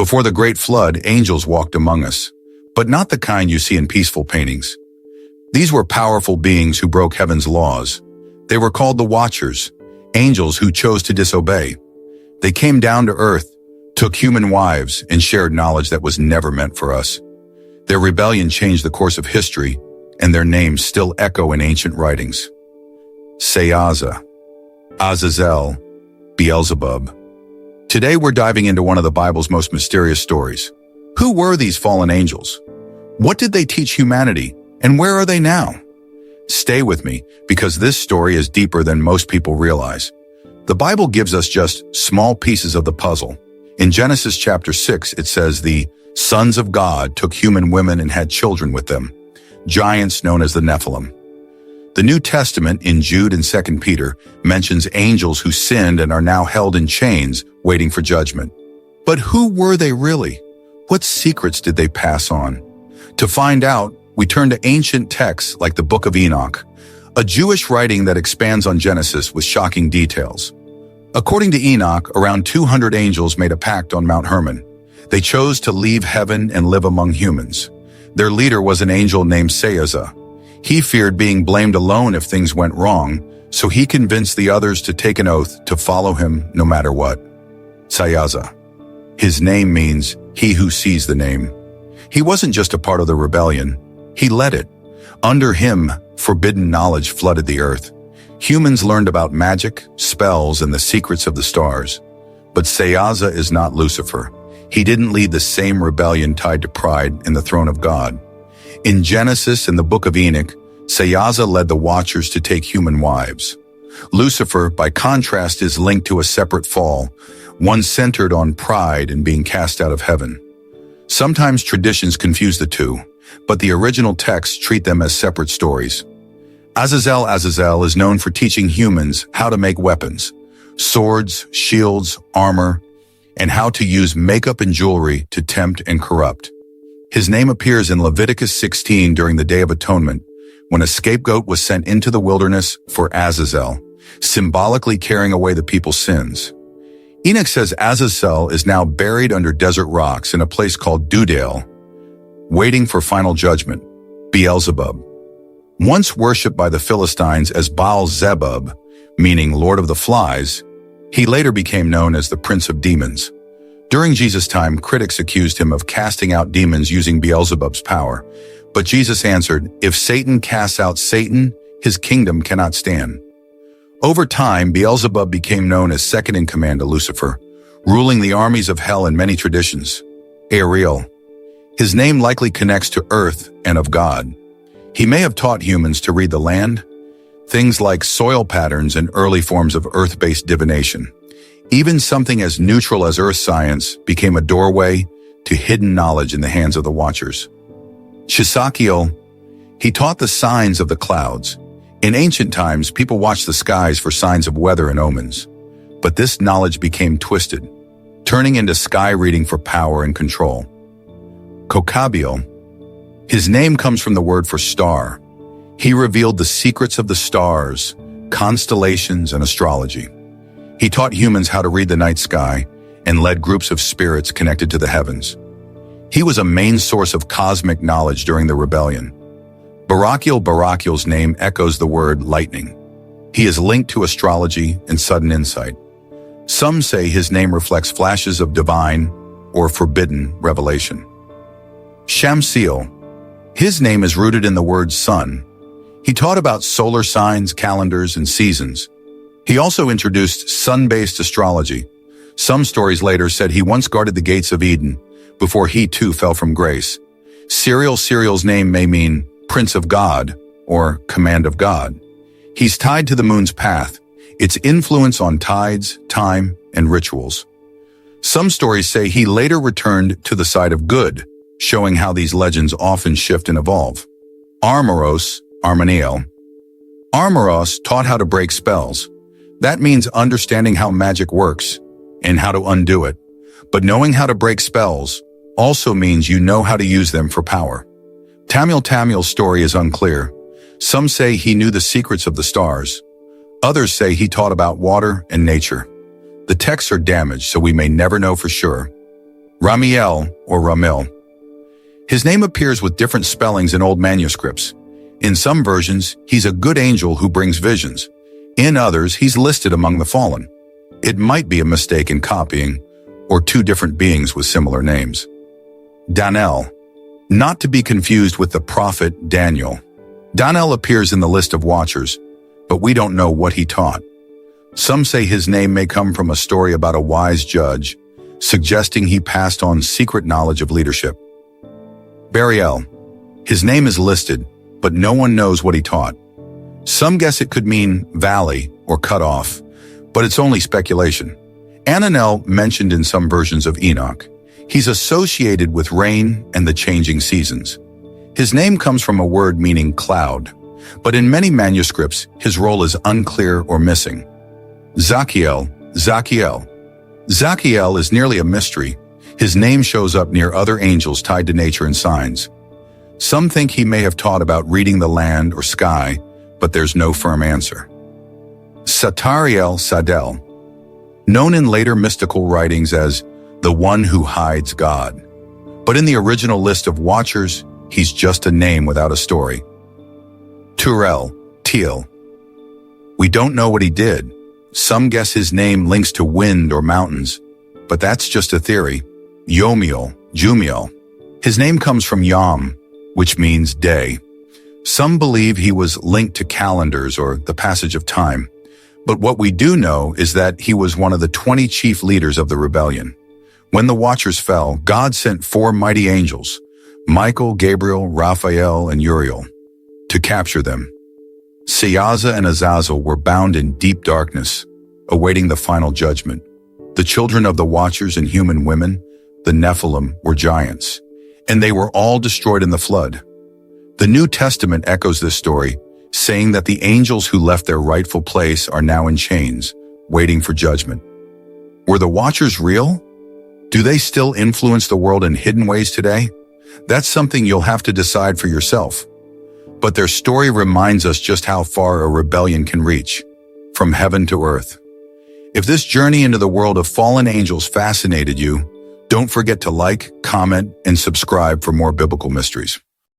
Before the great flood, angels walked among us, but not the kind you see in peaceful paintings. These were powerful beings who broke heaven's laws. They were called the Watchers, angels who chose to disobey. They came down to earth, took human wives, and shared knowledge that was never meant for us. Their rebellion changed the course of history, and their names still echo in ancient writings. Seiyaza, Azazel, Beelzebub. Today we're diving into one of the Bible's most mysterious stories. Who were these fallen angels? What did they teach humanity, and where are they now? Stay with me, because this story is deeper than most people realize. The Bible gives us just small pieces of the puzzle. In Genesis chapter 6, it says the sons of God took human women and had children with them, giants known as the Nephilim. The New Testament in Jude and 2 Peter mentions angels who sinned and are now held in chains, waiting for judgment. But who were they really? What secrets did they pass on? To find out, we turn to ancient texts like the Book of Enoch, a Jewish writing that expands on Genesis with shocking details. According to Enoch, around 200 angels made a pact on Mount Hermon. They chose to leave heaven and live among humans. Their leader was an angel named Seiyaza. He feared being blamed alone if things went wrong, so he convinced the others to take an oath to follow him no matter what. Seiyaza. His name means he who sees the name. He wasn't just a part of the rebellion. He led it. Under him, forbidden knowledge flooded the earth. Humans learned about magic, spells, and the secrets of the stars. But Seiyaza is not Lucifer. He didn't lead the same rebellion tied to pride in the throne of God. In Genesis and the Book of Enoch, Seiyaza led the Watchers to take human wives. Lucifer, by contrast, is linked to a separate fall, one centered on pride and being cast out of heaven. Sometimes traditions confuse the two, but the original texts treat them as separate stories. Azazel is known for teaching humans how to make weapons, swords, shields, armor, and how to use makeup and jewelry to tempt and corrupt. His name appears in Leviticus 16 during the Day of Atonement, when a scapegoat was sent into the wilderness for Azazel, symbolically carrying away the people's sins. Enoch says Azazel is now buried under desert rocks in a place called Jude, waiting for final judgment. Beelzebub. Once worshipped by the Philistines as Beelzebub, meaning Lord of the Flies, he later became known as the Prince of Demons. During Jesus' time, critics accused him of casting out demons using Beelzebub's power. But Jesus answered, "If Satan casts out Satan, his kingdom cannot stand." Over time, Beelzebub became known as second in command to Lucifer, ruling the armies of hell in many traditions. Ariel. His name likely connects to earth and of God. He may have taught humans to read the land, things like soil patterns and early forms of earth-based divination. Even something as neutral as earth science became a doorway to hidden knowledge in the hands of the Watchers. Shamsiel. He taught the signs of the clouds. In ancient times, people watched the skies for signs of weather and omens. But this knowledge became twisted, turning into sky reading for power and control. Kokabiel. His name comes from the word for star. He revealed the secrets of the stars, constellations, and astrology. He taught humans how to read the night sky and led groups of spirits connected to the heavens. He was a main source of cosmic knowledge during the rebellion. Barakiel's name echoes the word lightning. He is linked to astrology and sudden insight. Some say his name reflects flashes of divine or forbidden revelation. Shamsiel. His name is rooted in the word sun. He taught about solar signs, calendars, and seasons. He also introduced sun-based astrology. Some stories later said he once guarded the gates of Eden before he too fell from grace. Seiyaza's name may mean Prince of God or Command of God. He's tied to the moon's path, its influence on tides, time, and rituals. Some stories say he later returned to the side of good, showing how these legends often shift and evolve. Armoros taught how to break spells. That means understanding how magic works and how to undo it. But knowing how to break spells also means you know how to use them for power. Tamil's story is unclear. Some say he knew the secrets of the stars. Others say he taught about water and nature. The texts are damaged, so we may never know for sure. Ramiel or Ramil. His name appears with different spellings in old manuscripts. In some versions, he's a good angel who brings visions. In others, he's listed among the fallen. It might be a mistake in copying, or two different beings with similar names. Daniel, not to be confused with the prophet Daniel. Daniel appears in the list of watchers, but we don't know what he taught. Some say his name may come from a story about a wise judge, suggesting he passed on secret knowledge of leadership. Bariel. His name is listed, but no one knows what he taught. Some guess it could mean valley or cut off, but it's only speculation. Ananel, mentioned in some versions of Enoch. He's associated with rain and the changing seasons. His name comes from a word meaning cloud, but in many manuscripts, his role is unclear or missing. Zachiel. Zachiel is nearly a mystery. His name shows up near other angels tied to nature and signs. Some think he may have taught about reading the land or sky, but there's no firm answer. Satariel Sadel, known in later mystical writings as the one who hides God. But in the original list of watchers, he's just a name without a story. Turel, Teal. We don't know what he did. Some guess his name links to wind or mountains, but that's just a theory. Jumiel. His name comes from Yom, which means day. Some believe he was linked to calendars or the passage of time. But what we do know is that he was one of the 20 chief leaders of the rebellion. When the watchers fell, God sent 4 mighty angels, Michael, Gabriel, Raphael, and Uriel, to capture them. Seiyaza and Azazel were bound in deep darkness, awaiting the final judgment. The children of the watchers and human women, the Nephilim, were giants, and they were all destroyed in the flood. The New Testament echoes this story, saying that the angels who left their rightful place are now in chains, waiting for judgment. Were the watchers real? Do they still influence the world in hidden ways today? That's something you'll have to decide for yourself. But their story reminds us just how far a rebellion can reach, from heaven to earth. If this journey into the world of fallen angels fascinated you, don't forget to like, comment, and subscribe for more biblical mysteries.